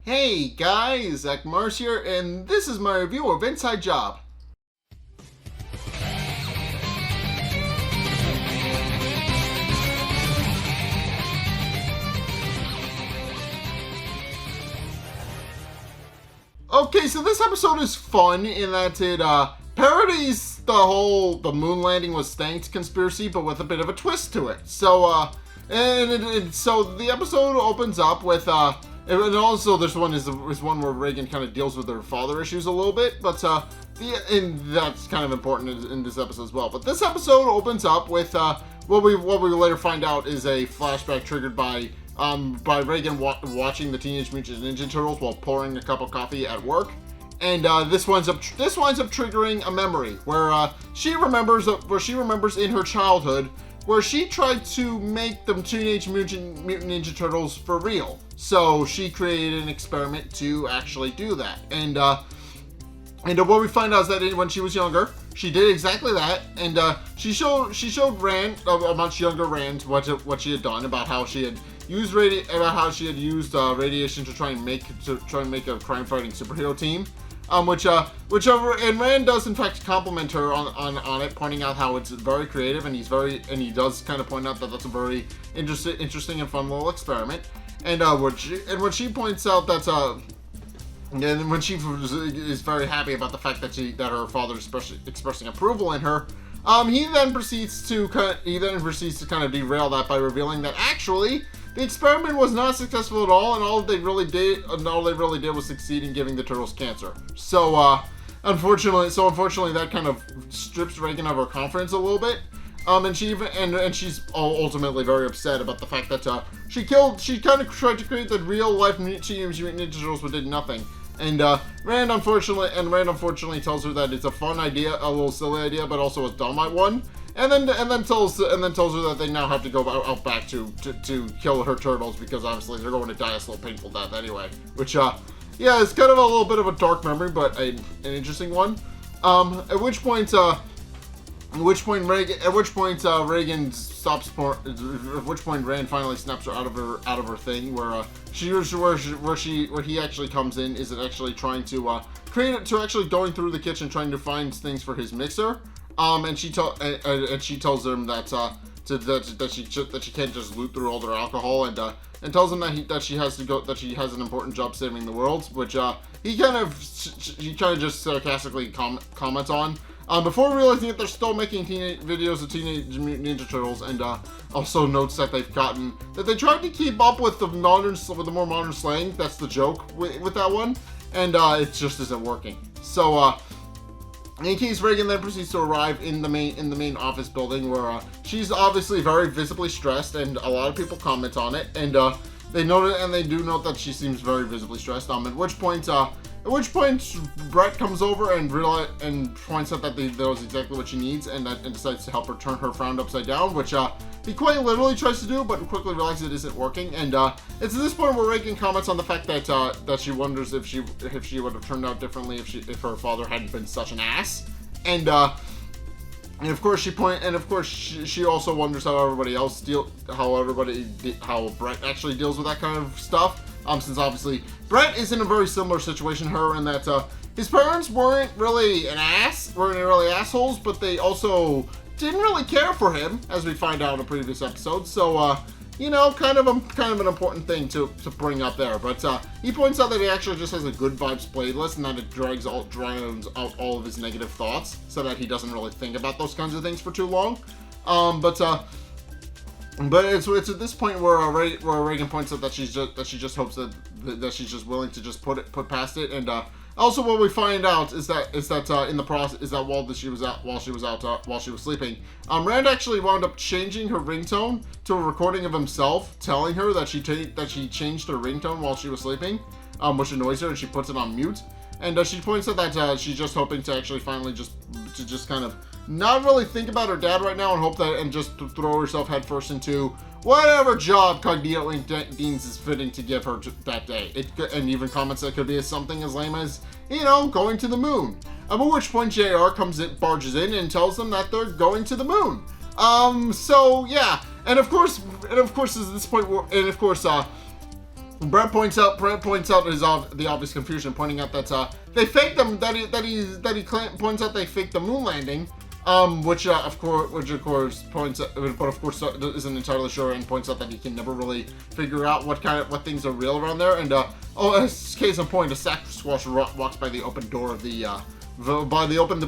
Hey guys, Zack here, and this is my review of Inside Job. Okay, so this episode is fun in that it parodies the moon landing was stanked conspiracy, but with a bit of a twist to it. So so the episode opens up with and also this one is one where Reagan kind of deals with her father issues a little bit, but and that's kind of important in this episode as well. But this episode opens up with what we later find out is a flashback triggered by Reagan watching the Teenage Mutant Ninja Turtles while pouring a cup of coffee at work, and this winds up triggering a memory where she remembers in her childhood where she tried to make them Teenage Mutant Ninja Turtles for real. So she created an experiment to actually do that, and what we find out is that when she was younger, she did exactly that, and she showed Rand, a much younger Rand, what she had done about how she had used radiation to try and make a crime-fighting superhero team, and Rand does in fact compliment her on it, pointing out how it's very creative, and he does kind of point out that that's a very interesting and fun little experiment, and when she points out that and when she is very happy about the fact that her father is expressing approval in her, he then proceeds to kind of derail that by revealing that actually the experiment was not successful at all, and all they really did was succeed in giving the turtles cancer. So unfortunately that kind of strips Reagan of her confidence a little bit. And she's ultimately very upset about the fact that she kind of tried to create the real life Teenage Mutant Ninja Turtles but did nothing. And Rand unfortunately tells her that it's a fun idea, a little silly idea, but also a dumb one. And then tells her that they now have to go out back to kill her turtles because obviously they're going to die a slow, painful death anyway. Which it's kind of a little bit of a dark memory, but an interesting one. At which point Rand finally snaps her out of her thing, where he actually comes in is actually trying to actually going through the kitchen trying to find things for his mixer, and she tells him that she can't just loot through all their alcohol, and tells him that she has an important job saving the world, which he kind of just sarcastically comments on. Before realizing that they're still making videos of Teenage Mutant Ninja Turtles, and also notes that they tried to keep up with the more modern slang. That's the joke with that one, and it just isn't working. So in case, Reagan then proceeds to arrive in the main office building, where she's obviously very visibly stressed, and a lot of people comment on it, and they do note that she seems very visibly stressed. At which point, Brett comes over and points out that that was exactly what she needs, and decides to help her turn her frown upside down, which he quite literally tries to do, but quickly realizes it isn't working. And it's at this point where Reagan comments on the fact that she wonders if she would have turned out differently if her father hadn't been such an ass. And of course she also wonders how Brett actually deals with that kind of stuff. Since obviously Brett is in a very similar situation to her, in that his parents weren't really assholes, but they also didn't really care for him, as we find out in a previous episode. So kind of an important thing to bring up there. But he points out that he actually just has a good vibes playlist, and that it drowns out all of his negative thoughts, so that he doesn't really think about those kinds of things for too long. But it's at this point where Reagan points out that she just hopes that she's just willing to just put past it, and also what we find out is that in the process is that while she was sleeping, Rand actually wound up changing her ringtone to a recording of himself telling her that she changed her ringtone while she was sleeping, which annoys her, and she puts it on mute. And she points out that she's just hoping to actually finally just kind of not really think about her dad right now, and just throw herself headfirst into whatever job Cognito deems is fitting to give her that day. And even comments that could be something as lame as, going to the moon. At which point JR barges in and tells them that they're going to the moon. So yeah, and of course, is this point, Brett points out the obvious confusion, pointing out that they faked them. Points out they faked the moon landing, which of course points out, but of course isn't entirely sure, and points out that he can never really figure out what things are real around there. And as case in point, a Sasquatch walks by the open door of the by the open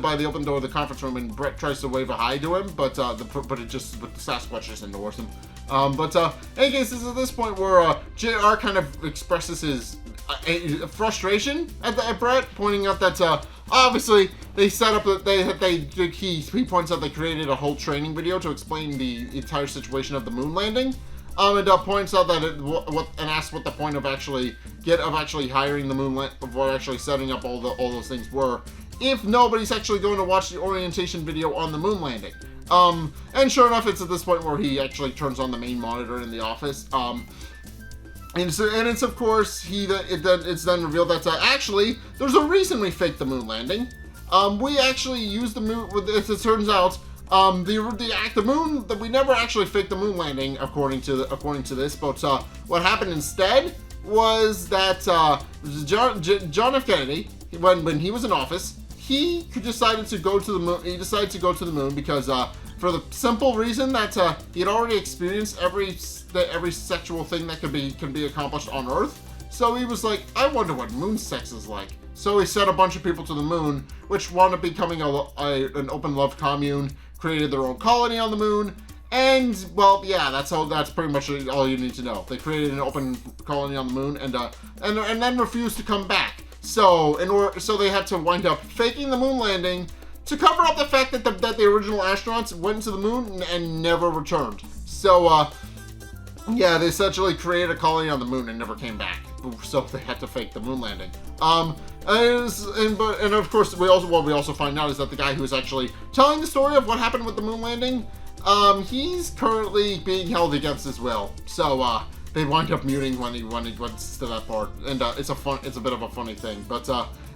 door of the conference room, and Brett tries to wave a hi to him, but the Sasquatch just ignores him. In any case, this is this point where JR kind of expresses his frustration at Brett, pointing out that obviously they set up he points out they created a whole training video to explain the entire situation of the moon landing. And points out that and asks what the point of actually hiring the of what actually setting up all those things were, if nobody's actually going to watch the orientation video on the moon landing. And sure enough, it's at this point where he actually turns on the main monitor in the office. And it's of course it's then revealed that actually there's a reason we faked the moon landing. We actually used the moon. It turns out the moon that we never actually faked the moon landing according to this. But what happened instead was that John F. Kennedy, when he was in office, he decided to go to the moon. He decided to go to the moon because for the simple reason that he had already experienced every sexual thing that can be accomplished on Earth. So he was like, I wonder what moon sex is like. So he sent a bunch of people to the moon, which wound up becoming an open love commune, created their own colony on the moon, and well, yeah, that's pretty much all you need to know. They created an open colony on the moon, and then refused to come back. So they had to wind up faking the moon landing to cover up the fact that the original astronauts went to the moon and never returned. So yeah, they essentially created a colony on the moon and never came back. So they had to fake the moon landing. And of course what we also find out is that the guy who is actually telling the story of what happened with the moon landing, he's currently being held against his will. So they wind up muting when he gets to that part, and it's a bit of a funny thing, but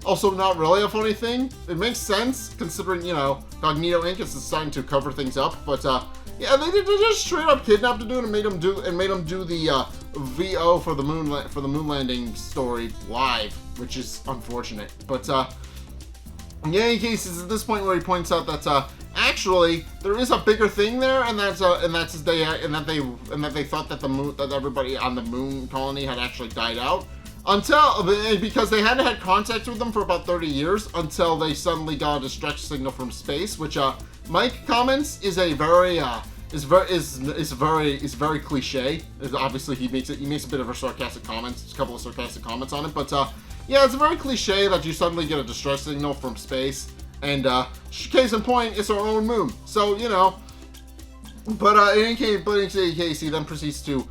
also not really a funny thing. It makes sense considering, you know, Cognito Inc. is deciding to cover things up, but yeah, they just straight up kidnapped the dude and made him do the VO for the moon landing story live, which is unfortunate. But in any case, it's at this point where he points out that actually there is a bigger thing there, and that they thought that everybody on the moon colony had actually died out because they hadn't had contact with them for about 30 years until they suddenly got a distress signal from space, which Mike comments is very cliche. Obviously, he makes a bit of a couple of sarcastic comments on it, but yeah, it's very cliche that you suddenly get a distress signal from space, and case in point, it's our own moon. So you know, but in any case, he then proceeds to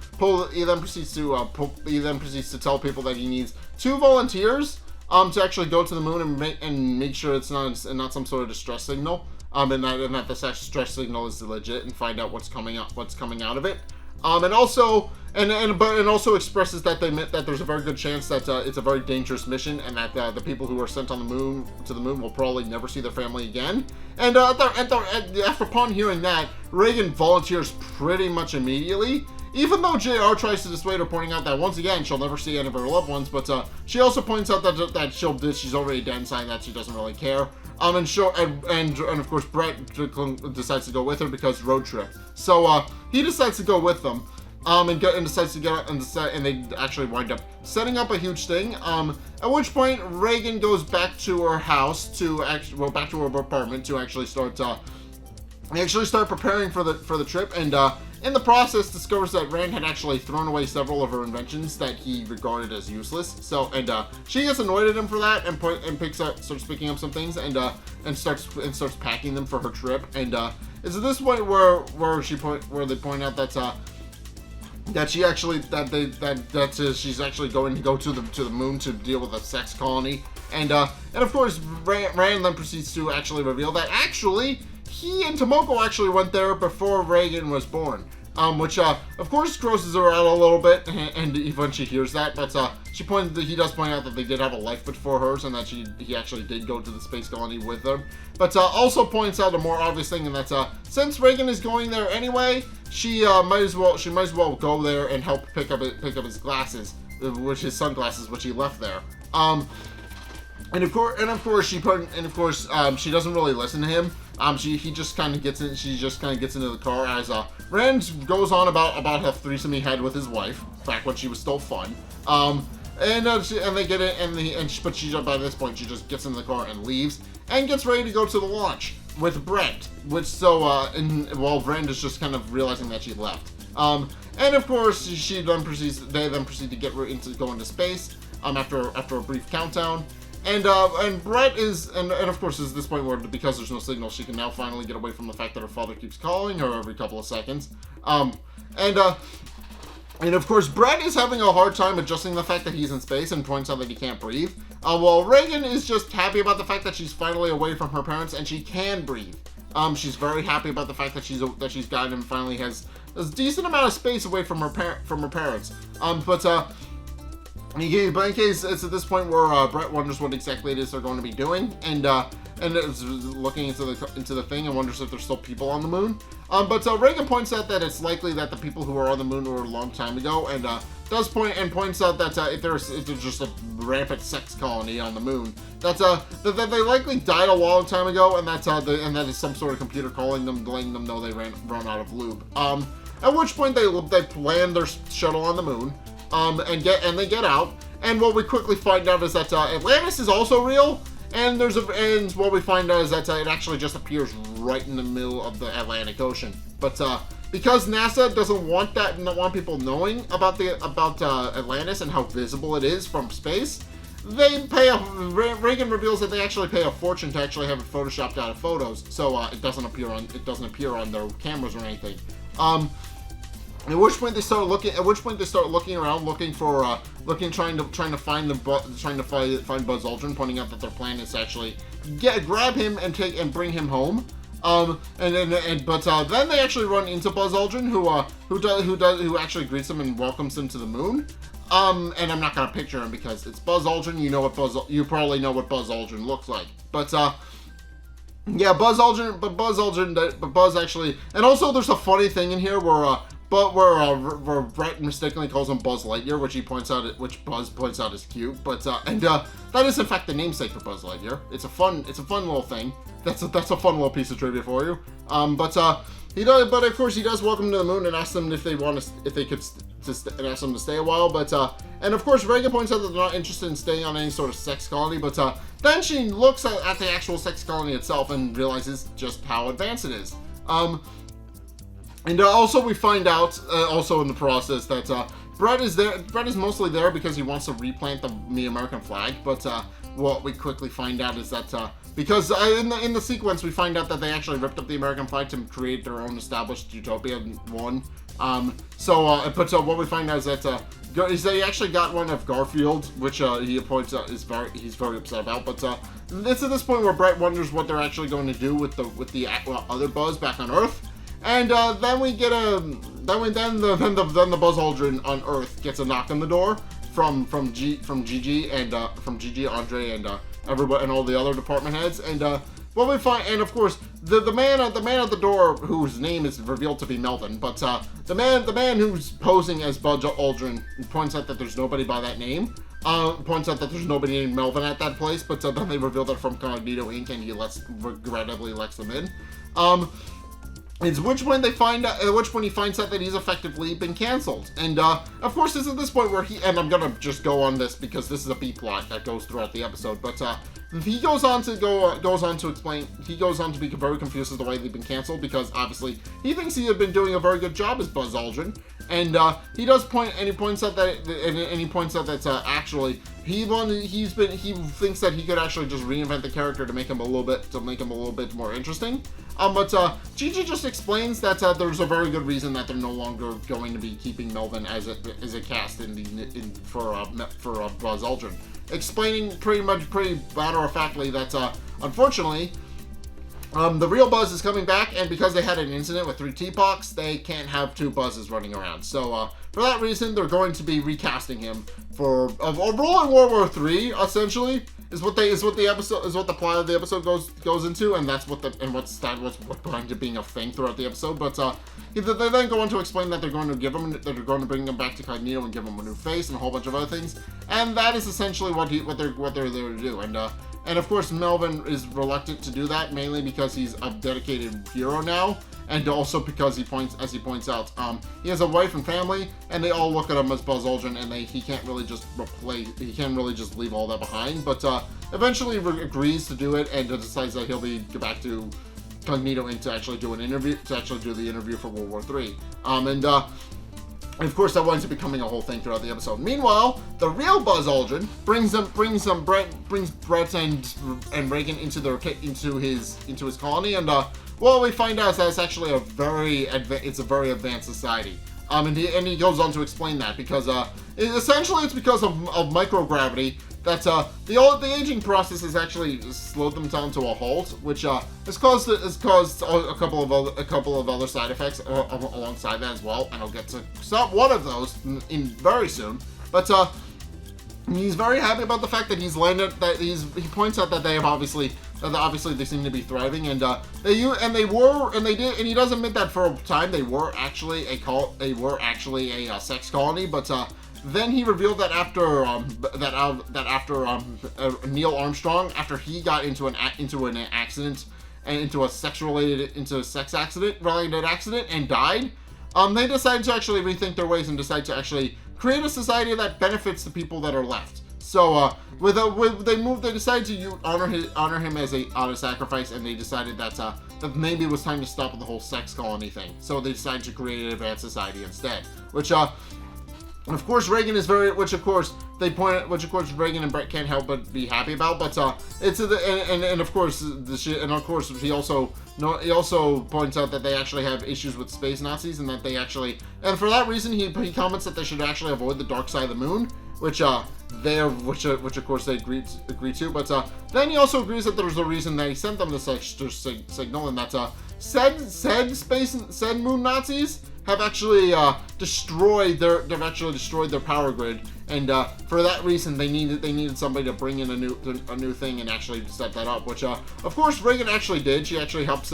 tell people that he needs 2 volunteers to actually go to the moon and make sure it's not some sort of distress signal. And that this distress signal is legit, and find out what's coming out of it. And also expresses that there's a very good chance that it's a very dangerous mission, and that the people who are sent on the moon will probably never see their family again. And upon hearing that, Reagan volunteers pretty much immediately. Even though JR tries to dissuade her, pointing out that once again she'll never see any of her loved ones, but she also points out that she's already dead, saying that she doesn't really care. And of course Brett decides to go with her because road trip. So he decides to go with them, and they actually wind up setting up a huge thing. At which point Reagan goes back to her house back to her apartment to actually start preparing for the trip, and in the process discovers that Rand had actually thrown away several of her inventions that he regarded as useless. So she gets annoyed at him for that, and starts picking up some things and starts packing them for her trip. And it's at this point where they point out that she's actually going to go to the moon to deal with a sex colony, and of course Rand then proceeds to actually reveal that actually he and Tomoko actually went there before Reagan was born, which of course grosses her out a little bit, and when she hears that, but he does point out that they did have a life before hers, and that he actually did go to the space colony with them, but also points out a more obvious thing, and that's since Reagan is going there anyway, she might as well go there and help pick up his glasses, his sunglasses, which he left there. And of course, she doesn't really listen to him. He just kind of gets in. She just kind of gets into the car as Rand goes on about a threesome he had with his wife back when she was still fun. And they get it, but she by this point she just gets in the car and leaves and gets ready to go to the launch with Brent. While Rand is just kind of realizing that she left. And of course, they then proceed to go into space. After a brief countdown. And Brett is, and of course, is this point where, because there's no signal, she can now finally get away from the fact that her father keeps calling her every couple of seconds. And of course, Brett is having a hard time adjusting the fact that he's in space and points out that he can't breathe. While Reagan is just happy about the fact that she's finally away from her parents and she can breathe. She's very happy about the fact that she's gotten and finally has a decent amount of space away from her parents. But in case it's at this point where Brett wonders what exactly it is they're going to be doing, and is looking into the thing and wonders if there's still people on the moon. But Reagan points out that it's likely that the people who are on the moon were a long time ago, and points out that if there's just a rampant sex colony on the moon, that they likely died a long time ago, and that is some sort of computer calling them, letting them know they run out of lube. At which point they land their shuttle on the moon. And they get out, and what we quickly find out is that Atlantis is also real, and what we find out is that it actually just appears right in the middle of the Atlantic Ocean. But because NASA doesn't want people knowing about Atlantis and how visible it is from space, Reagan reveals that they actually pay a fortune to actually have it photoshopped out of photos, so it doesn't appear on their cameras or anything. At which point they start looking around, trying to find Buzz Aldrin, pointing out that their plan is to actually grab him and bring him home. Then they actually run into Buzz Aldrin, who actually greets them and welcomes them to the moon. And I'm not gonna picture him because it's Buzz Aldrin. You probably know what Buzz Aldrin looks like, but. Yeah, Buzz actually, and also there's a funny thing in here where Brett mistakenly calls him Buzz Lightyear, which Buzz points out is cute, but that is in fact the namesake for Buzz Lightyear. It's a fun little thing. That's a fun little piece of trivia for you. But of course he does welcome them to the moon and asks them if they could ask them to stay a while. But and of course Reagan points out that they're not interested in staying on any sort of sex colony. But then she looks at the actual sex colony itself and realizes just how advanced it is. And also we find out, also in the process, that Brett is mostly there because he wants to replant the American flag. But what we quickly find out is that because in the sequence we find out that they actually ripped up the American flag to create their own established utopia one. But what we find out is that they actually got one of Garfield, which he points out he's very upset about. But it's at this point where Brett wonders what they're actually going to do with the other Buzz back on Earth. And then the Buzz Aldrin on Earth gets a knock on the door from Gigi and Andre and everybody and all the other department heads. And what we find, and of course the man at the door, whose name is revealed to be Melvin, but the man who's posing as Buzz Aldrin points out that there's nobody by that name. Points out that there's nobody named Melvin at that place, but then they reveal that from Cognito Inc. and he regrettably lets them in. At which point he finds out that he's effectively been canceled. And of course this is this point where and I'm gonna just go on this because this is a B plot that goes throughout the episode, but he goes on to be very confused as to why they've been canceled, because obviously he thinks he had been doing a very good job as Buzz Aldrin. And he points out that actually he thinks that he could actually just reinvent the character to make him a little bit more interesting. But Gigi just explains that there's a very good reason that they're no longer going to be keeping Melvin as a cast for Buzz Aldrin, explaining pretty matter-of-factly that unfortunately the real Buzz is coming back, and because they had an incident with 3 Teapocs, they can't have 2 Buzzes running around. So for that reason, they're going to be recasting him for a role in World War III, essentially. what the plot of the episode goes into, and that's what's behind it being a thing throughout the episode. But they then go on to explain that they're going to bring him back to Cognito and give him a new face and a whole bunch of other things, and that is essentially what they're there to do. And of course, Melvin is reluctant to do that, mainly because he's a dedicated hero now, and also because he points out, he has a wife and family, and they all look at him as Buzz Aldrin, and he can't really just leave all that behind. But eventually agrees to do it, and decides that he'll go back to Cognito and to actually do the interview for World War III. And of course, that winds up becoming a whole thing throughout the episode. Meanwhile, the real Buzz Aldrin brings Brett and Reagan into his colony, and what we find out is that it's actually a very advanced society. And he goes on to explain that because essentially it's because of microgravity that the aging process has actually slowed them down to a halt, which has caused a couple of other side effects alongside that as well, and I'll get to one of those in very soon. But he's very happy about the fact that he points out that they obviously they seem to be thriving, and he does admit that for a time they were actually a sex colony, but then he revealed that after Neil Armstrong, after he got into a sex accident and died, they decided to actually rethink their ways and decide to actually create a society that benefits the people that are left. So they decided to honor him as a sacrifice, and they decided that maybe it was time to stop with the whole sex colony thing. So they decided to create an advanced society instead, which of course Reagan is which of course Reagan and Brett can't help but be happy about. But of course he also points out that they actually have issues with space Nazis, and that for that reason he comments that they should actually avoid the dark side of the moon, which of course they agree to. But then he also agrees that there's a reason that he sent them the signal, and that said moon Nazis have actually destroyed their power grid, and for that reason they needed somebody to bring in a new thing and actually set that up, which of course Reagan actually did. She actually helped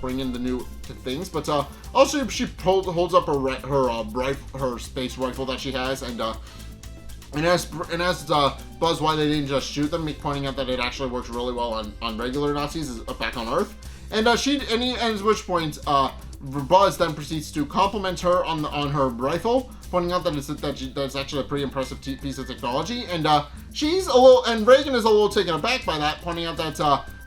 bring in the new things, but also she holds up her space rifle that she has, and asks Buzz why they didn't just shoot them, pointing out that it actually works really well on regular Nazis back on Earth, and at which point Buzz then proceeds to compliment her on her rifle, pointing out that it's actually a pretty impressive piece of technology, and Reagan is a little taken aback by that, pointing out that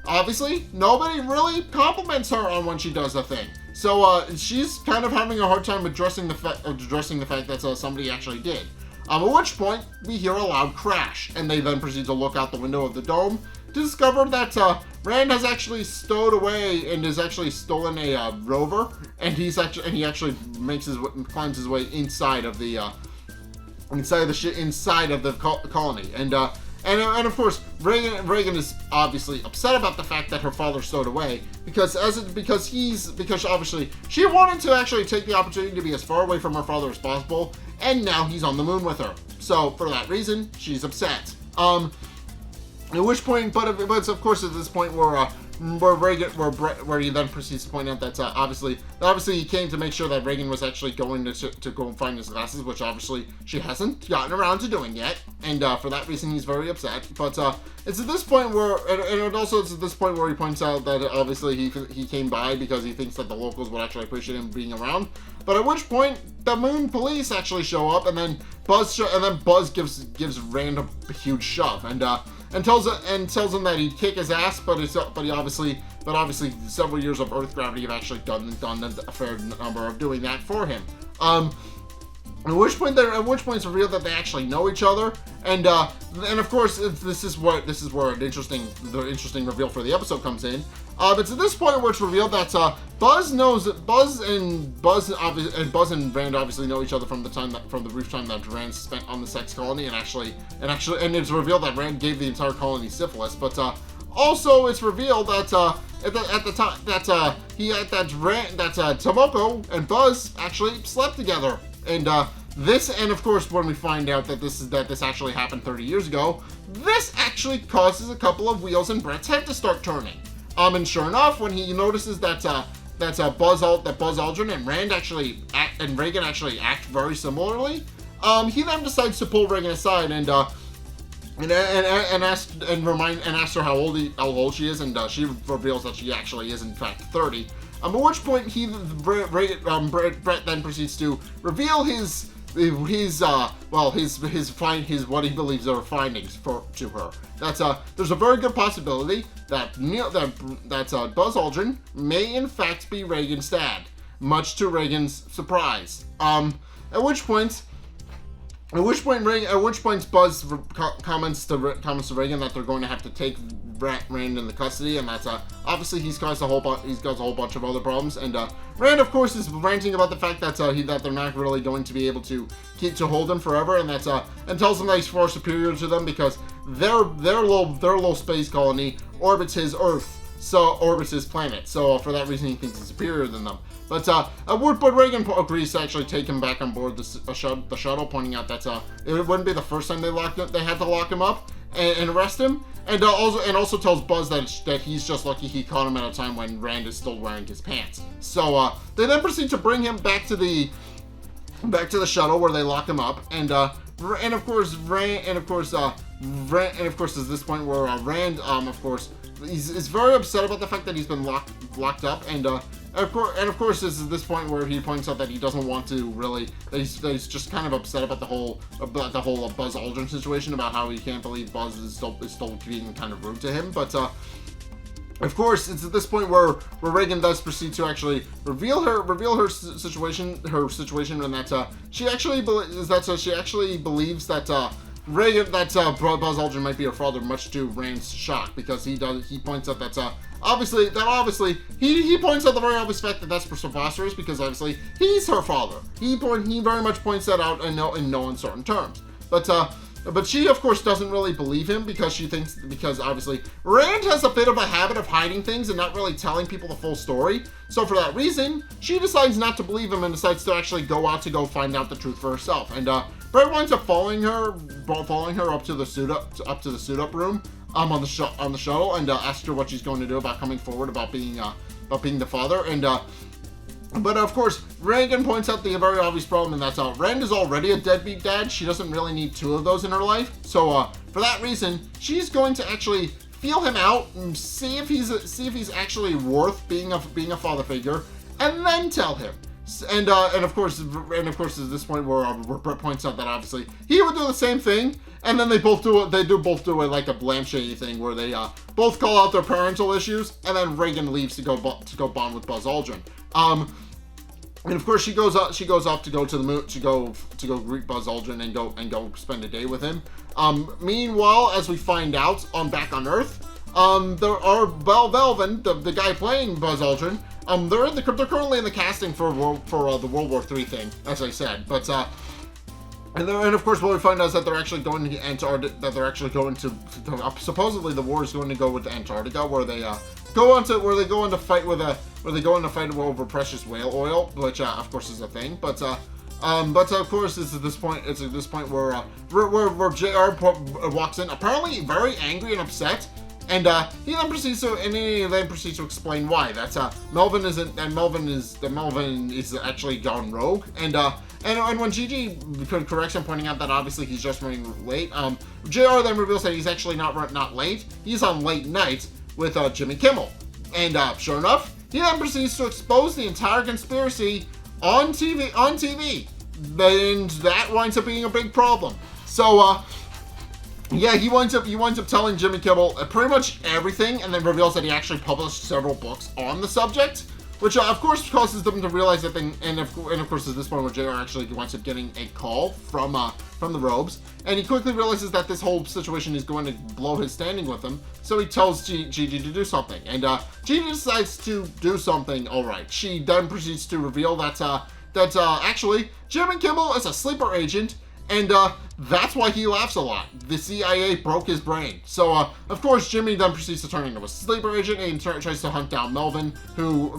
obviously nobody really compliments her on when she does a thing. So she's kind of having a hard time addressing the fact that somebody actually did. At which point we hear a loud crash, and they then proceed to look out the window of the dome to discover that Rand has actually stowed away and has actually stolen a rover, and he actually climbs his way inside of the colony, and of course Reagan is obviously upset about the fact that her father stowed away because obviously she wanted to actually take the opportunity to be as far away from her father as possible, and now he's on the moon with her. So for that reason, she's upset. At which point, but of course at this point where he then proceeds to point out that obviously he came to make sure that Reagan was actually going to go and find his glasses, which obviously she hasn't gotten around to doing yet, and for that reason he's very upset. But it's at this point where he points out that obviously he came by because he thinks that the locals would actually appreciate him being around. But at which point the moon police actually show up, and then Buzz gives Rand a huge shove, and tells him that he'd kick his ass, but obviously several years of Earth gravity have actually done a fair number of doing that for him. At which point it's revealed that they actually know each other, and of course this is where the interesting reveal for the episode comes in. It's at this point where it's revealed that Buzz and Rand obviously know each other from the brief time that Rand spent on the sex colony, and it's revealed that Rand gave the entire colony syphilis. But also it's revealed that at the time that Tomoko and Buzz actually slept together. And this, and of course, when we find out that this actually happened 30 years ago, this actually causes a couple of wheels in Brett's head to start turning. And sure enough, when he notices that Buzz Aldrin and Reagan actually act very similarly, he then decides to pull Reagan aside and ask her how old she is, and she reveals that she actually is in fact 30. At which point Brett then proceeds to reveal his what he believes are findings to her. There's a very good possibility that Buzz Aldrin may in fact be Reagan's dad, much to Reagan's surprise. At which point Buzz comments to Reagan that they're going to have to take Rand into custody, and that's obviously he's caused a whole bunch of other problems. And Rand, of course, is ranting about the fact that they're not really going to be able to hold him forever, and and tells them that he's far superior to them because their little space colony orbits his planet. So for that reason, he thinks he's superior than them. But Reagan agrees to actually take him back on board the shuttle, pointing out that it wouldn't be the first time they had to lock him up and arrest him, and also tells Buzz that he's just lucky he caught him at a time when Rand is still wearing his pants. So they then proceed to bring him back to the shuttle where they lock him up, and of course is this point where Rand of course is very upset about the fact that he's been locked up, and of course, this is this point where he points out that he doesn't want to really, that he's just kind of upset about the whole Buzz Aldrin situation, about how he can't believe Buzz is still being kind of rude to him. But of course, it's at this point where Reagan does proceed to actually reveal her situation, and that she actually believes that Reagan, Buzz Aldrin might be her father, much to Rand's shock, because he points out that obviously he points out the very obvious fact that that's preposterous, because obviously he's her father. He very much points that out in no uncertain terms. But she, of course, doesn't really believe him because obviously Rand has a bit of a habit of hiding things and not really telling people the full story. So for that reason, she decides not to believe him and decides to actually go out to go find out the truth for herself. And Brett winds up following her up to the suit up room on the shuttle, and asks her what she's going to do about coming forward about being the father. And but of course, Reagan points out the very obvious problem, and that's Rand is already a deadbeat dad. She doesn't really need two of those in her life. So for that reason, she's going to actually feel him out and see if he's actually worth being a father figure, and then tell him. And of course, is this point where Brett points out that obviously he would do the same thing, and then they both do it like a lampshady thing where they both call out their parental issues, and then Reagan leaves to go bond with Buzz Aldrin. And of course she goes off to go to the moon to go greet Buzz Aldrin and go spend a day with him. Meanwhile, as we find out back on Earth, there are Belvin, the guy playing Buzz Aldrin. They're currently in the casting for the World War III thing, as I said. But and of course, what we find out is that they're actually going to Antarctica. That they're actually going to supposedly the war is going to go with Antarctica, where they go into fight over precious whale oil, which of course is a thing. But of course, it's at this point where JR walks in, apparently very angry and upset. And he then proceeds to explain why. That's Melvin is actually gone rogue. And when Gigi corrects him, pointing out that obviously he's just running late, JR then reveals that he's actually not late. He's on late night with Jimmy Kimmel. And sure enough, he then proceeds to expose the entire conspiracy on TV. And that winds up being a big problem. So yeah, he winds up telling Jimmy Kimmel pretty much everything, and then reveals that he actually published several books on the subject, which of course causes them to realize that and of course at this point where JR actually winds up getting a call from the Robes, and he quickly realizes that this whole situation is going to blow his standing with him, so he tells Gigi to do something, and Gigi decides to do something. All right, she then proceeds to reveal that actually Jimmy Kimmel is a sleeper agent, and that's why he laughs a lot. The CIA broke his brain. So, of course, Jimmy then proceeds to turn into a sleeper agent and tries to hunt down Melvin, who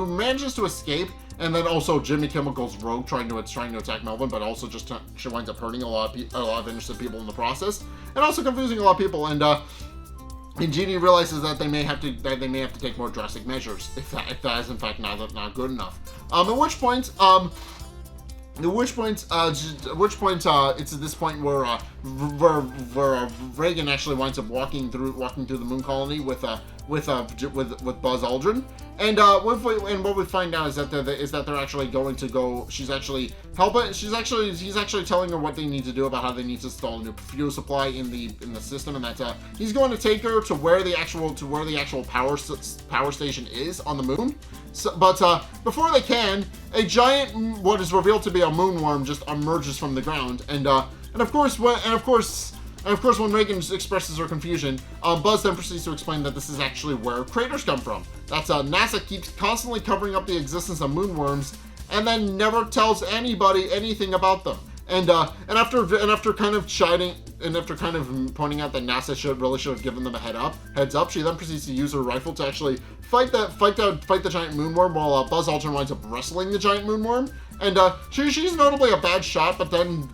manages to escape. And then also Jimmy Kimmel goes rogue, trying to attack Melvin, but also she winds up hurting a lot of innocent people in the process, and also confusing a lot of people. And Jeannie realizes that they may have to take more drastic measures if that is in fact not good enough. At which point it's at this point where Reagan actually winds up walking through the moon colony with Buzz Aldrin, and what we find out is that they're actually going to go. He's actually telling her what they need to do about how they need to install a new fuel supply in the system, and that he's going to take her to where the actual power station is on the moon. So, but before they can, a giant, what is revealed to be a moonworm, just emerges from the ground, and of course when Reagan expresses her confusion, Buzz then proceeds to explain that this is actually where craters come from. That's NASA keeps constantly covering up the existence of moonworms, and then never tells anybody anything about them. And after kind of chiding and after kind of pointing out that NASA should have given them a heads up, she then proceeds to use her rifle to actually fight the giant moonworm, while Buzz Aldrin winds up wrestling the giant moonworm. And she's notably a bad shot, but then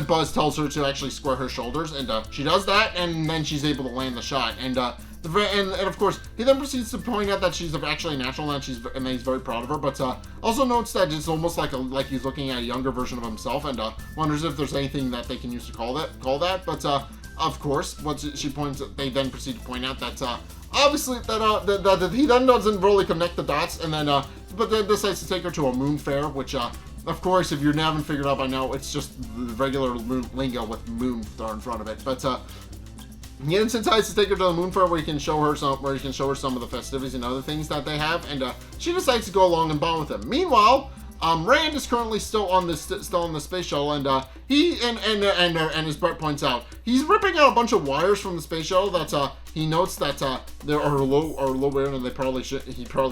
Buzz tells her to actually square her shoulders, and she does that, and then she's able to land the shot. And of course, he then proceeds to point out that she's actually natural, and that he's very proud of her. But also notes that it's almost like he's looking at a younger version of himself, and wonders if there's anything that they can use to call that. But of course, they then proceed to point out that obviously that he then doesn't really connect the dots, and then but then decides to take her to a moon fair, which of course, if you haven't figured out by now, it's just regular lingo with moon thrown in front of it. But he then decides to take her to the moon fair, where he can show her some of the festivities and other things that they have, and she decides to go along and bond with him. Meanwhile, Rand is currently still on the space shuttle, and as Brett points out, he's ripping out a bunch of wires from the space shuttle that he notes that there are low weird, and he probably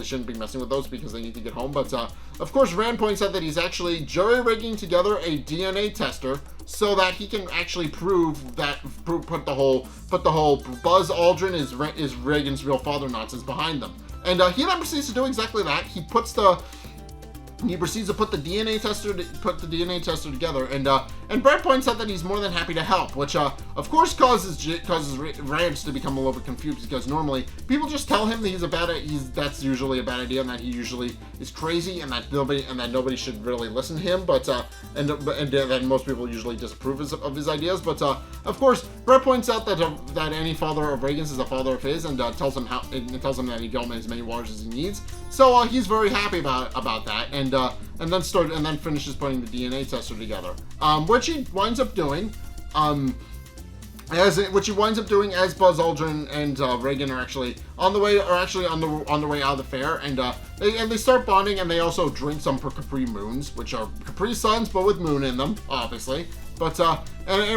shouldn't be messing with those because they need to get home. But of course, Rand points out that he's actually jury-rigging together a DNA tester so that he can actually put the whole Buzz Aldrin is Reagan's real father nonsense behind them. And he then proceeds to do exactly that. He proceeds to put the DNA tester together, and Brett points out that he's more than happy to help, which of course causes Rand to become a little bit confused, because normally people just tell him that that's usually a bad idea, and that he usually is crazy, and that nobody should really listen to him, but and that most people usually disapprove of his ideas. But of course, Brett points out that any father of Reagan's is a father of his, and tells him that he can as many waters as he needs. So he's very happy about that, and then finishes putting the DNA tester together, which he winds up doing, as Buzz Aldrin and Reagan are actually on the way out of the fair, and they start bonding, and they also drink some Capri Moons, which are Capri Suns but with moon in them, obviously. But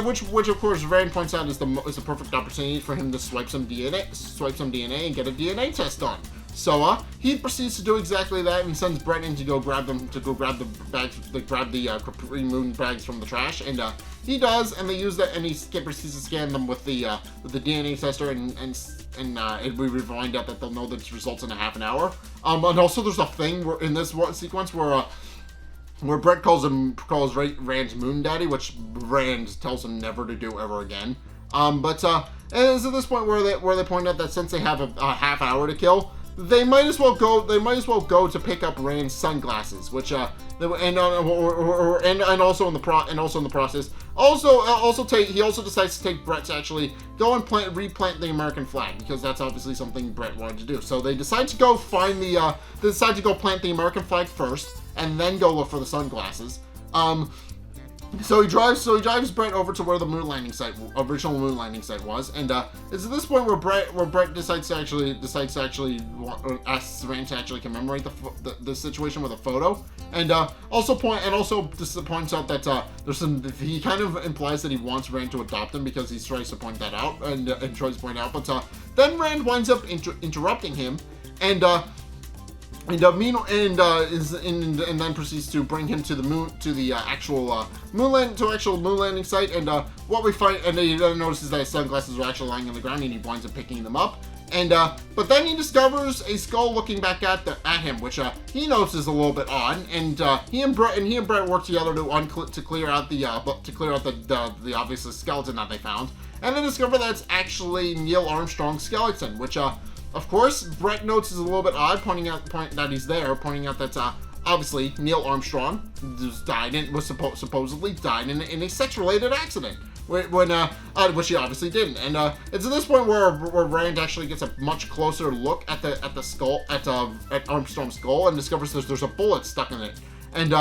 which of course Rand points out is the perfect opportunity for him to swipe some DNA and get a DNA test done. So he proceeds to do exactly that, and sends Brett in to go grab the bags, Capri Moon bags from the trash, and he does, and they use that, and he proceeds to scan them with the DNA tester, and we find out that they'll know the results in a half an hour. And also there's a thing in this sequence where Brett calls Rand's Moon Daddy, which Rand tells him never to do ever again. But it's at this point where they point out that since they have a half hour to kill, they might as well go to pick up Rand's sunglasses, which also in the process, he also decides to take Brett to actually go and replant the American flag, because that's obviously something Brett wanted to do. So they decide to go plant the American flag first, and then go look for the sunglasses. So he drives Brett over to where the original moon landing site was, and it's at this point where Brett decides to actually ask Rand to actually commemorate the situation with a photo, and also points out that he kind of implies that he wants Rand to adopt him, because he tries to point that out and tries to point out, but then Rand winds up interrupting him, and And then proceeds to bring him to the moon, to the actual moon landing site. And what we find, and then he then notices that his sunglasses are actually lying on the ground, and he winds up picking them up. And but then he discovers a skull looking back at him, which he notes is a little bit odd. And he and Brett work together to clear out the obvious skeleton that they found, and then discover that it's actually Neil Armstrong's skeleton, which of course Brett notes is a little bit odd, pointing out that he's there, pointing out that obviously Neil Armstrong supposedly died in a sex-related accident. Which he obviously didn't, and it's at this point where Rand actually gets a much closer look at the skull, at Armstrong's skull, and discovers there's a bullet stuck in it, and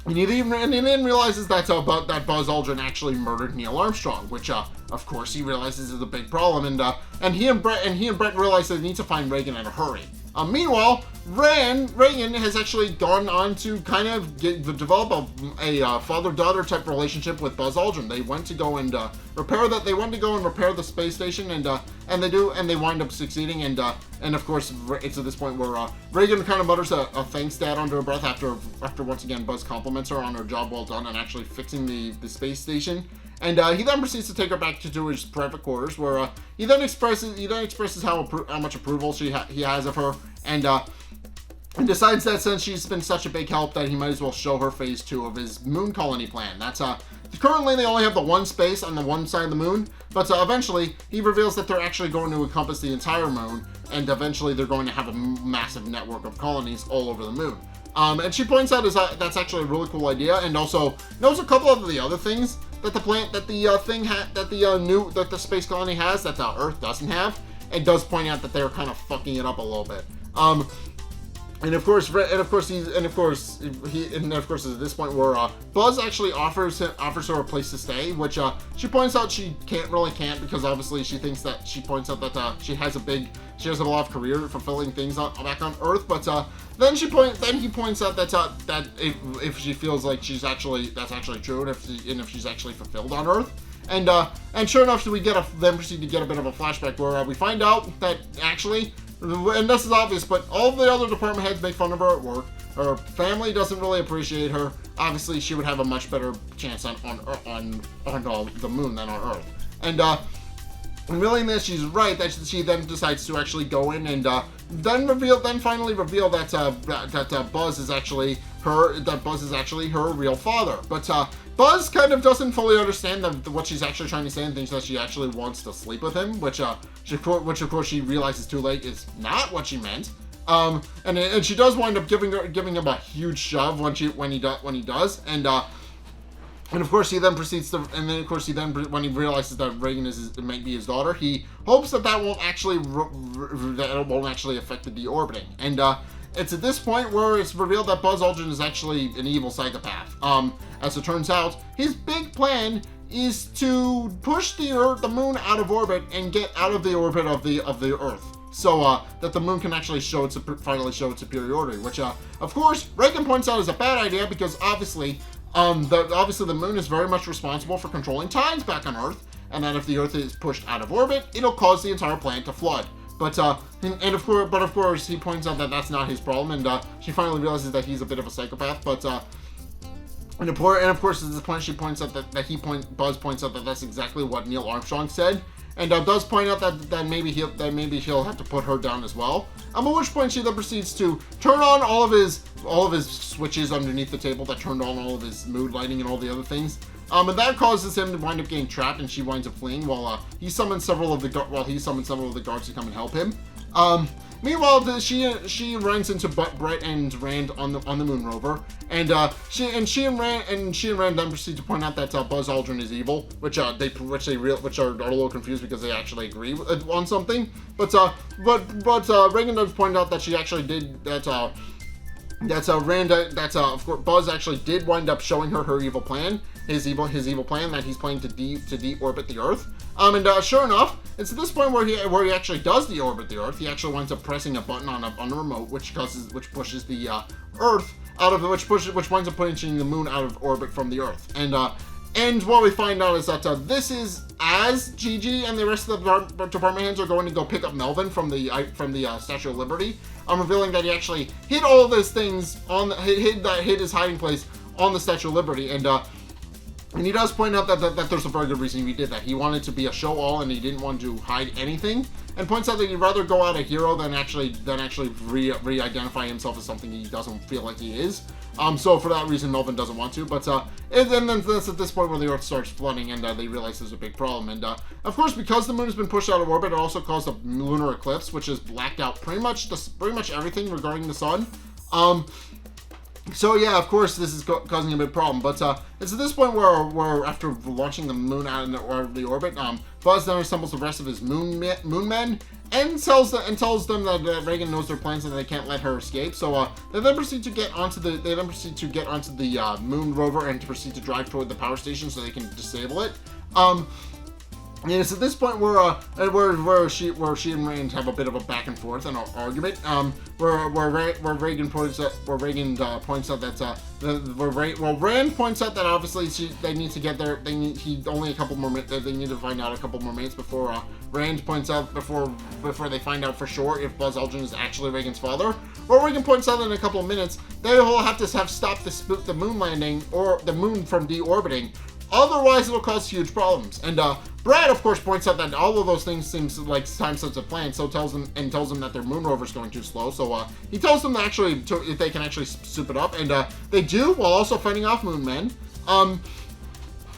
he then realizes that Buzz Aldrin actually murdered Neil Armstrong, which of course he realizes is a big problem, and he and Brett realize they need to find Reagan in a hurry. Meanwhile, Reagan has actually gone on to kind of develop a father-daughter type relationship with Buzz Aldrin. They went to go and repair the space station, and they wind up succeeding. And of course, it's at this point where Reagan kind of mutters a thanks, Dad, under her breath after once again Buzz compliments her on her job well done and actually fixing the space station. And he then proceeds to take her back to his private quarters, where he then expresses how much approval he has of her, and decides that since she's been such a big help, that he might as well show her phase 2 of his moon colony plan. That's currently they only have the one space on the one side of the moon, but eventually he reveals that they're actually going to encompass the entire moon, and eventually they're going to have a massive network of colonies all over the moon. And she points out that's actually a really cool idea, and also knows a couple of the other things that the space colony has that the Earth doesn't have, and does point out that they're kind of fucking it up a little bit. And of course, at this point where Buzz actually offers her a place to stay, which she points out she can't because obviously she thinks that she has a lot of career fulfilling things back on Earth. But then he points out that if she feels like that's actually true, and if she's actually fulfilled on Earth. And sure enough, we proceed to get a bit of a flashback where we find out that actually, and this is obvious, but all of the other department heads make fun of her at work. Her family doesn't really appreciate her. Obviously, she would have a much better chance on the moon than on Earth. And revealing that she's right, that she then decides to actually go in and then finally reveal that Buzz is actually her real father. But Buzz kind of doesn't fully understand what she's actually trying to say, and thinks that she actually wants to sleep with him, which of course she realizes too late is not what she meant. And she does wind up giving him a huge shove when he does, and of course he then proceeds to, when he realizes that Reagan might be his daughter, he hopes that won't actually affect the deorbiting. And it's at this point where it's revealed that Buzz Aldrin is actually an evil psychopath. As it turns out, his big plan is to push the moon out of orbit and get out of the orbit of the Earth, so that the moon can actually finally show its superiority. Which, of course, Reagan points out is a bad idea because obviously the moon is very much responsible for controlling tides back on Earth, and that if the Earth is pushed out of orbit, it'll cause the entire planet to flood. But of course, he points out that that's not his problem, and she finally realizes that he's a bit of a psychopath. But and of course, at this point, she points out Buzz points out that that's exactly what Neil Armstrong said, and does point out that maybe he'll have to put her down as well. At which point, she then proceeds to turn on all of his switches underneath the table that turned on all of his mood lighting and all the other things. And that causes him to wind up getting trapped, and she winds up fleeing while he summons several of the guards to come and help him. Meanwhile, she runs into Brett and Rand on the moon rover, and she and Rand then proceed to point out that Buzz Aldrin is evil, which are a little confused because they actually agree on something. But Reagan does point out that she actually did that. Of course, Buzz actually did wind up showing her evil plan, his evil plan that he's planning to deorbit the Earth. And sure enough, it's at this point where he actually does deorbit the Earth. He actually winds up pressing a button on a remote, which pushes the Earth out of which winds up pushing the moon out of orbit from the Earth. And And what we find out is that this is as Gigi and the rest of the department heads are going to go pick up Melvin from the Statue of Liberty. Revealing that he actually hid all of those things on hid his hiding place on the Statue of Liberty, and he does point out that there's a very good reason he did that. He wanted to be a show-all, and he didn't want to hide anything. And points out that he'd rather go out a hero than actually re-identify himself as something he doesn't feel like he is. So for that reason, Melvin doesn't want to. But and then that's at this point where the Earth starts flooding, and they realize there's a big problem. And of course, because the moon has been pushed out of orbit, it also caused a lunar eclipse, which has blacked out pretty much everything regarding the sun. So yeah, of course, this is causing a big problem. But it's at this point where after launching the moon out of the orbit, Buzz then assembles the rest of his moon men and tells them that Reagan knows their plans and they can't let her escape. So they then proceed to get onto the moon rover and to proceed to drive toward the power station so they can disable it. And it's at this point where she and Rand have a bit of a back and forth and an argument. Where Reagan points out that Rand points out that obviously they need to get there. They need to find out a couple more minutes before Rand points out before they find out for sure if Buzz Aldrin is actually Reagan's father. Or Reagan points out that in a couple of minutes they will have to stopped the moon landing or the moon from deorbiting. Otherwise, it'll cause huge problems. And Brad, of course, points out that all of those things seems like time-sensitive plans, so tells them that their moon rover is going too slow. So he tells them if they can actually soup it up, and they do, while also fighting off moon men.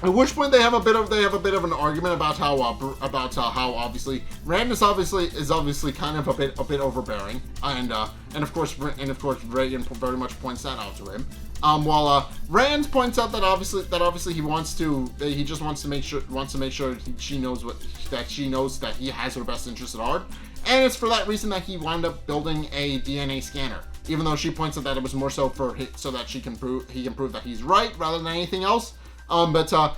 At which point they have a bit of an argument about how obviously Rand is obviously kind of a bit overbearing, and of course Reagan very much points that out to him. While Rand points out that obviously he just wants to make sure she knows that he has her best interest at heart, and it's for that reason that he wound up building a DNA scanner. Even though she points out that it was more so so that he can prove that he's right rather than anything else. But in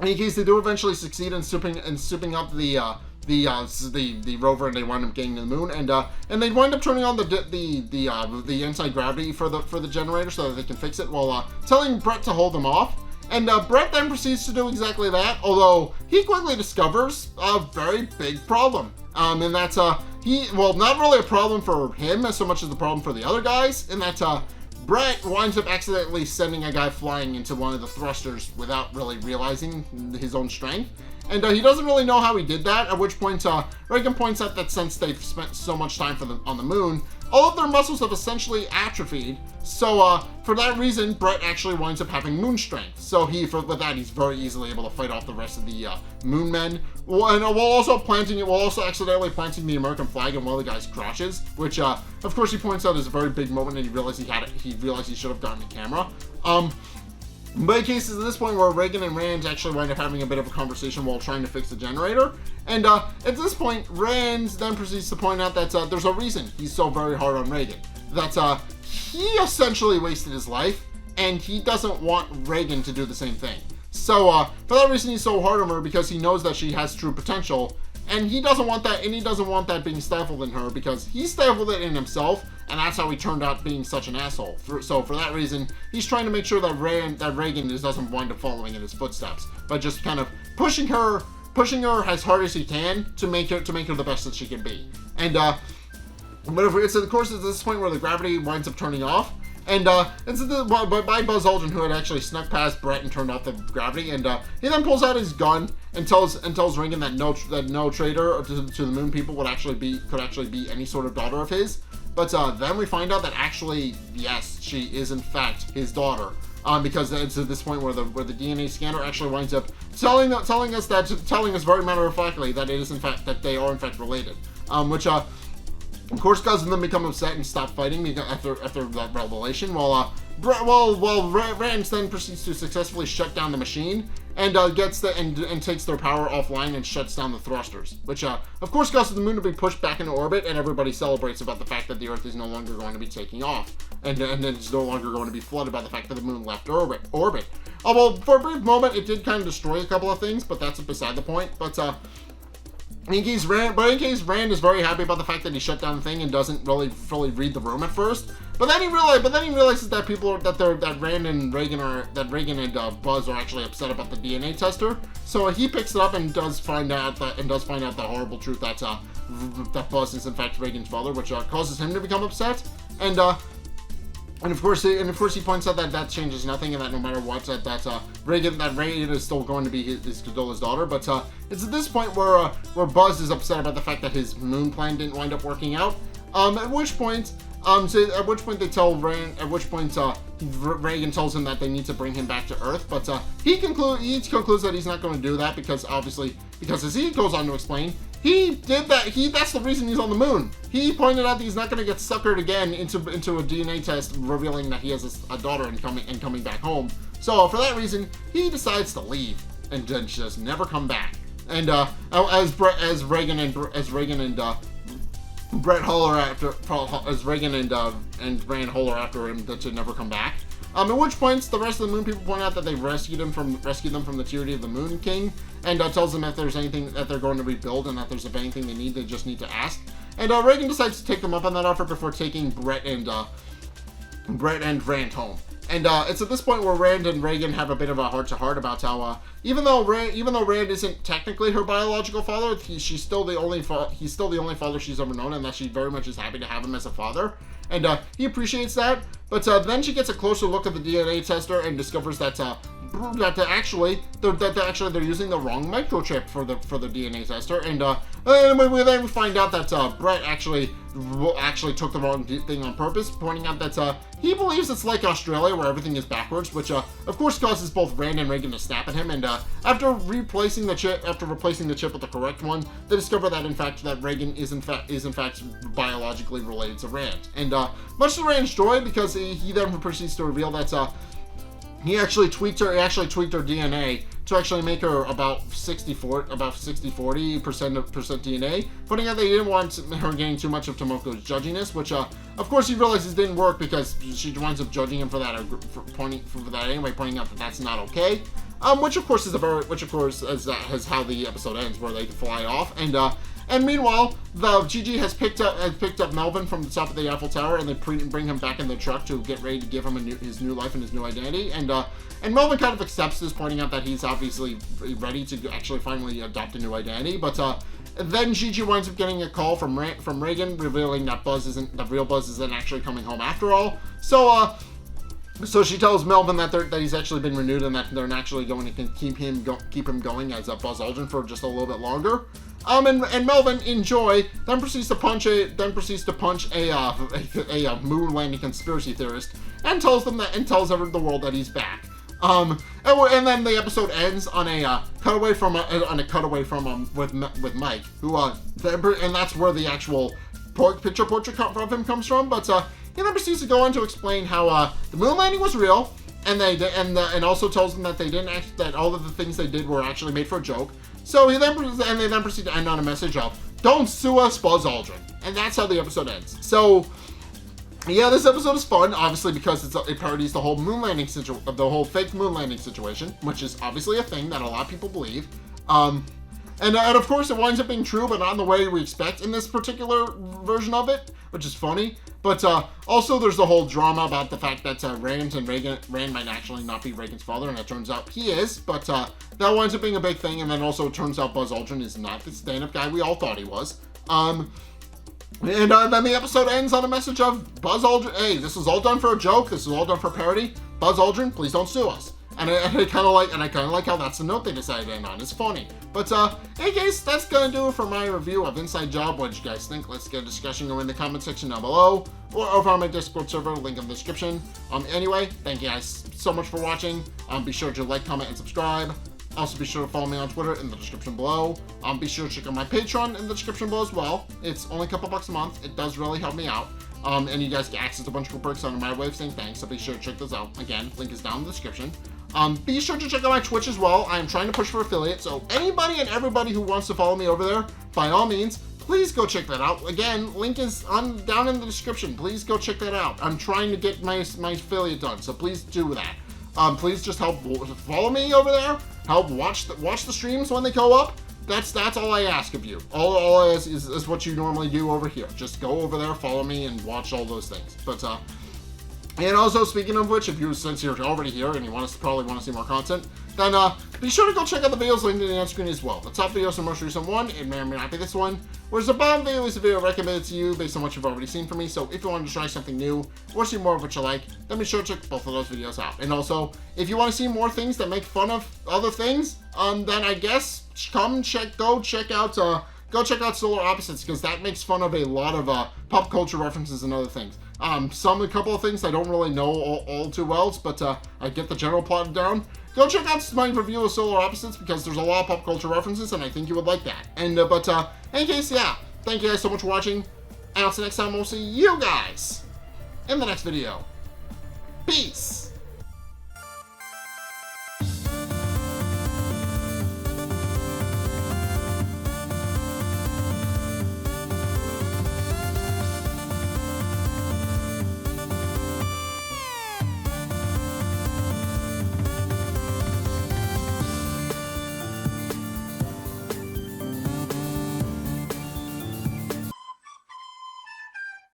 any case, they do eventually succeed in souping up the rover, and they wind up getting to the moon, and they wind up turning on the anti-gravity for the generator so that they can fix it, while telling Brett to hold them off. And Brett then proceeds to do exactly that, although he quickly discovers a very big problem. And that's not really a problem for him as so much as the problem for the other guys, and that's Brett winds up accidentally sending a guy flying into one of the thrusters without really realizing his own strength. And he doesn't really know how he did that, at which point Reagan points out that since they've spent so much time on the moon, all of their muscles have essentially atrophied. So for that reason, Brett actually winds up having moon strength. So with that, he's very easily able to fight off the rest of the moon men. While also accidentally planting the American flag in one of the guy's crotches, which of course he points out is a very big moment, and he realized he should have gotten a camera. But in cases at this point where Reagan and Rand actually wind up having a bit of a conversation while trying to fix the generator. And at this point, Rand then proceeds to point out that there's a reason he's so very hard on Reagan. That he essentially wasted his life, and he doesn't want Reagan to do the same thing. So for that reason, he's so hard on her, because he knows that she has true potential, and he doesn't want that being stifled in her, because he stifled it in himself, and that's how he turned out being such an asshole. So for that reason, he's trying to make sure that Reagan doesn't wind up following in his footsteps by just kind of pushing her as hard as he can to make her the best that she can be. And it's of course at this point where the gravity winds up turning off. And it's by Buzz Aldrin, who had actually snuck past Brett and turned off the gravity, and he then pulls out his gun and tells Reagan that no traitor to the moon people could actually be any sort of daughter of his. But then we find out that actually, yes, she is in fact his daughter. Because it's at this point where the DNA scanner actually winds up telling us very matter of factly that they are in fact related. Which of course causes them to become upset and stop fighting after that revelation, while Rand then proceeds to successfully shut down the machine and takes their power offline and shuts down the thrusters, which of course causes the moon to be pushed back into orbit, and everybody celebrates about the fact that the Earth is no longer going to be taking off, and it's no longer going to be flooded by the fact that the moon left orbit. Well, for a brief moment, it did kind of destroy a couple of things, but that's beside the point. But in case Rand is very happy about the fact that he shut down the thing and doesn't really fully read the room at first. but then he realizes that Reagan and Buzz are actually upset about the DNA tester. So he picks it up and does find out the horrible truth that Buzz is in fact Reagan's father, which causes him to become upset. And of course he points out that changes nothing, and that no matter what, Reagan is still going to be his daughter. But it's at this point where Buzz is upset about the fact that his moon plan didn't wind up working out. At which point Reagan tells him that they need to bring him back to Earth. But he concludes that he's not going to do that because as he goes on to explain, he did that. That's the reason he's on the moon. He pointed out that he's not going to get suckered again into a DNA test revealing that he has a daughter and coming back home. So for that reason, he decides to leave and just never come back. And as Reagan and Brett holler after Rand holler after him to never come back. At which point, the rest of the moon people point out that they rescued them from the tyranny of the Moon King, and tells them if there's anything that they're going to rebuild, and that there's anything they need, they just need to ask. And Reagan decides to take them up on that offer before taking Brett and Rand home. And it's at this point where Rand and Reagan have a bit of a heart-to-heart about how, even though Rand isn't technically her biological father, he's still the only father she's ever known, and that she very much is happy to have him as a father. And he appreciates that. But then she gets a closer look at the DNA tester and discovers that actually they're using the wrong microchip for the DNA tester. And then we find out that Brett actually took the wrong thing on purpose, pointing out that he believes it's like Australia where everything is backwards, which of course causes both Rand and Reagan to snap at him. And after replacing the chip with the correct one, they discover that in fact Reagan is in fact biologically related to Rand. And much to Rand's joy, because he then proceeds to reveal that he actually tweaked her DNA to actually make her about 60-40% DNA, putting out that he didn't want her getting too much of Tomoko's judginess, which of course he realizes didn't work because she winds up judging him for that anyway, pointing out that that's not okay. Which of course is how the episode ends, where they fly off. And meanwhile, the Gigi has picked up Melvin from the top of the Eiffel Tower, and they bring him back in the truck to get ready to give him his new life and his new identity. And Melvin kind of accepts this, pointing out that he's obviously ready to actually finally adopt a new identity. But then Gigi winds up getting a call from Reagan, revealing that real Buzz isn't actually coming home after all. So she tells Melvin that he's actually been renewed, and that they're actually going to keep him going as Buzz Aldrin for just a little bit longer. And Melvin, in joy, then proceeds to punch a moon landing conspiracy theorist, and tells the world that he's back. And then the episode ends on a cutaway from with Mike, who and that's where the actual picture portrait of him comes from. But he then proceeds to go on to explain how the moon landing was real, and also tells them that that all of the things they did were actually made for a joke. So they then proceed to end on a message of "Don't sue us, Buzz Aldrin," and that's how the episode ends. So yeah, this episode is fun, obviously, because it parodies the whole the whole fake moon landing situation, which is obviously a thing that a lot of people believe. And of course, it winds up being true, but not in the way we expect in this particular version of it, which is funny. But also, there's the whole drama about the fact that Rand might actually not be Reagan's father, and it turns out he is. But that winds up being a big thing, and then also it turns out Buzz Aldrin is not the stand-up guy we all thought he was. And then the episode ends on a message of Buzz Aldrin. Hey, this is all done for a joke. This is all done for parody. Buzz Aldrin, please don't sue us. And I kind of like how that's the note they decided to end on. It's funny. But hey guys, that's gonna do it for my review of Inside Job. What did you guys think? Let's get a discussion going in the comment section down below, or over on my Discord server, link in the description. Anyway, thank you guys so much for watching. Be sure to like, comment, and subscribe. Also, be sure to follow me on Twitter in the description below. Be sure to check out my Patreon in the description below as well. It's only a couple bucks a month. It does really help me out. And you guys get access to a bunch of cool perks under my way of saying thanks, so be sure to check those out. Again, link is down in the description. Be sure to check out my Twitch as well. I am trying to push for affiliate, so anybody and everybody who wants to follow me over there, by all means, please go check that out. Again, link is down in the description. Please go check that out. I'm trying to get my affiliate done, so please do that. Please just help follow me over there. Help watch the streams when they go up. That's all I ask of you. All I ask is what you normally do over here. Just go over there, follow me, and watch all those things. But And also, speaking of which, since you're already here and you probably want to see more content, then be sure to go check out the videos linked in the end screen as well. The top video is the most recent one. It may or may not be this one. Whereas the bottom video is a video recommended to you based on what you've already seen from me. So if you want to try something new or see more of what you like, then be sure to check both of those videos out. And also, if you want to see more things that make fun of other things, then I guess go check out Solar Opposites, because that makes fun of a lot of pop culture references and other things. A couple of things I don't really know all too well, but I get the general plot down. Go check out my review of Solar Opposites, because there's a lot of pop culture references, and I think you would like that. And in case, yeah, thank you guys so much for watching, and until next time, we'll see you guys in the next video. Peace!